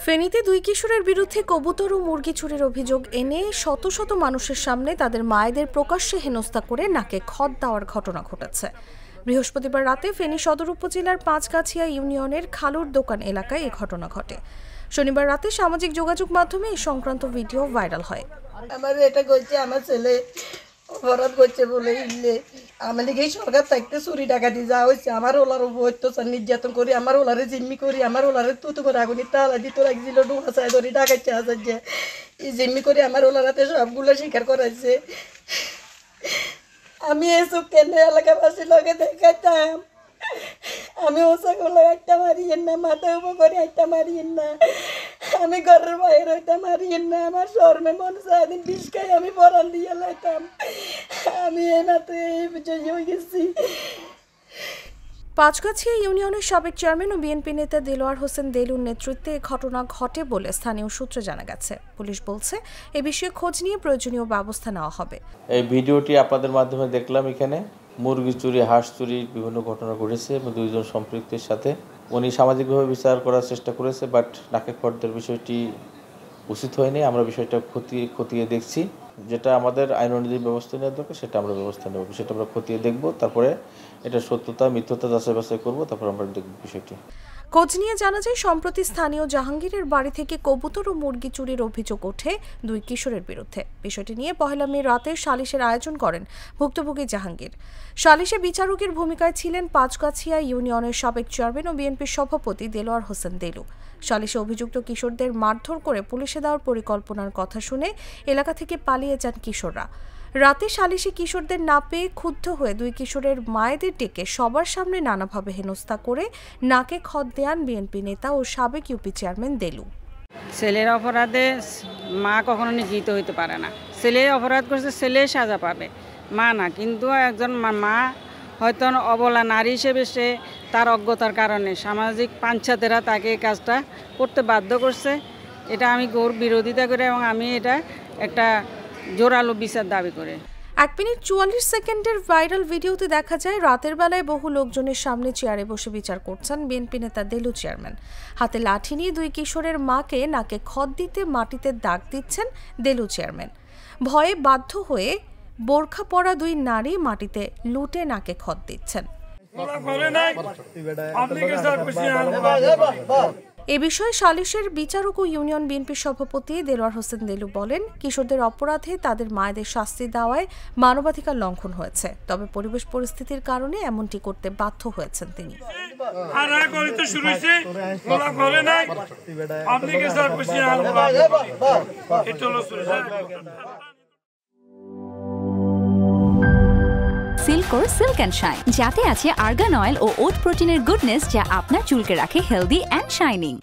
ফেনীতে দুই কিশোরের বিরুদ্ধে কবুতর ও মুরগি চুরির অভিযোগ এনে শত শত মানুষের সামনে তাদের মায়েদের প্রকাশ্যে হেনস্থা করে নাকে খত দেওয়ার ঘটনা ঘটেছে। বৃহস্পতিবার রাতে ফেনী সদর উপজেলার পাঁচগাছিয়া ইউনিয়নের খালুর দোকান এলাকায় এই ঘটনা ঘটে। শনিবার রাতে সামাজিক যোগাযোগ মাধ্যমে এই সংক্রান্ত ভিডিও ভাইরাল হয়। আমার এটা করছে আমার ছেলে অপরাধ করছে বলে আমাদের এই সরকার থাকতে চুরি ডাকাতি যাওয়া হয়েছে। আমার ওলার অত্যাচার নির্যাতন করি, আমার ওলারে জিম্মি করি, আমার ওলারে তুতু করে আগুনি তালা দিতে লাগছিল, ডুবা চাই ধরি ডাকাচ্ছে হাজার যে এই জিম্মি করে আমার ওলারাতে সবগুলো স্বীকার করাইছে। আমি এসব কেন এলাকাবাসীর লোকে দেখাতাম, আমি ওষাগুলো একটা মারিয়েন না, মাথা উপর করে একটা মারিয়েন না, আমি ঘরের বাইরে হইতে মারিয়েন না, আমার শর্মে মন সারাদিন বিষ খাই আমি পরান দিয়ে লাইতাম। আমি এই মাত্র এই বিজয়ী হয়ে গেছি। পাঁচগাছিয়া ইউনিয়নের সাবেক চেয়ারম্যান ও বিএনপি নেতা দেলোয়ার হোসেন দেলুর নেতৃত্বে এই ঘটনা ঘটে বলে স্থানীয় সূত্রে জানা গেছে। পুলিশ বলছে এ বিষয়ে খোঁজ নিয়ে প্রয়োজনীয় ব্যবস্থা নেওয়া হবে। এই ভিডিওটি আপনাদের মাধ্যমে দেখলাম। এখানে মুরগি চুরি, হাঁস চুরির বিভিন্ন ঘটনা ঘটেছে এবং দুইজন সম্পৃক্তের সাথে উনি সামাজিকভাবে বিচার করার চেষ্টা করেছে, বাট নাকে খত দেওয়ার বিষয়টি উচিত হয়নি। আমরা বিষয়টা খতিয়ে দেখছি, যেটা আমাদের আইন অনুযায়ী ব্যবস্থা নেওয়ার দরকার সেটা আমরা ব্যবস্থা নেব, সেটা আমরা খতিয়ে দেখব, তারপরে এটা সত্যতা মিথ্যতা যাচাই বাছাই করবো, তারপর আমরা দেখব বিষয়টি। খোঁজ নিয়ে জানা যায় সম্প্রতি স্থানীয় জাহাঙ্গীরের বাড়ি থেকে কবুতর ও মুরগি চুরির অভিযোগ ওঠে দুই কিশোরের বিরুদ্ধে। বিষয়টি নিয়ে 1 মে রাতে সালিশের আয়োজন করেন ভুক্তভোগী জাহাঙ্গীর। সালিশে বিচারকের ভূমিকায় ছিলেন পাঁচগাছিয়া ইউনিয়নের সাবেক চেয়ারম্যান ও বিএনপির সভাপতি দেলোয়ার হোসেন দেলু। সালিশে অভিযুক্ত কিশোরদের মারধর করে পুলিশে দেওয়ার পরিকল্পনার কথা শুনে এলাকা থেকে পালিয়ে যান কিশোররা। রাতে সালিশে কিশোরদের না পেয়ে ক্ষুব্ধ হয়ে দুই কিশোরের মায়েদের ডেকে সবার সামনে নানাভাবে হেনস্থা করে নাকে খত দেন বিএনপি নেতা ও সাবেক ইউপি চেয়ারম্যান দেলু। ছেলের অপরাধে মা কখনো নিগৃহীত হইতে পারে না। ছেলে অপরাধ করছে, ছেলে সাজা পাবে, মা না। কিন্তু একজন মা হয়তো অবলা নারী হিসেবে সে তার অজ্ঞতার কারণে সামাজিক পাঞ্চাতেরা তাকে এই কাজটা করতে বাধ্য করছে। এটা আমি ঘোর বিরোধিতা করে এবং আমি এটা একটা জোরালো বিচার দাবি করে। 1 মিনিট 44 সেকেন্ডের ভাইরাল ভিডিওতে দেখা যায় রাতের বেলায় বহু লোকজনের সামনে চেয়ারে বসে বিচার করছেন বিএনপি নেতা দেলু চেয়ারম্যান। হাতে লাঠি নিয়ে দুই কিশোরের মাকে নাকে খত দিতে মাটিতে দাগ দিচ্ছেন দেলু চেয়ারম্যান। ভয়ে বাধ্য হয়ে বোরখা পরা দুই নারী মাটিতে লুটে নাকে খত দিচ্ছেন। এ বিষয়ে সালিশের বিচারক ও ইউনিয়ন বিএনপির সভাপতি দেলোয়ার হোসেন দেলু বলেন, কিশোরদের অপরাধে তাদের মায়েদের শাস্তি দেওয়ায় মানবাধিকার লঙ্ঘন হয়েছে, তবে পরিবেশ পরিস্থিতির কারণে এমনটি করতে বাধ্য হয়েছেন তিনি। সিল্কোর সিল্ক অ্যান্ড শাইন, যাতে আছে আর্গান অয়েল ও ওট প্রোটিনের গুডনেস, যা আপনার চুলকে রাখে হেলদি অ্যান্ড শাইনিং।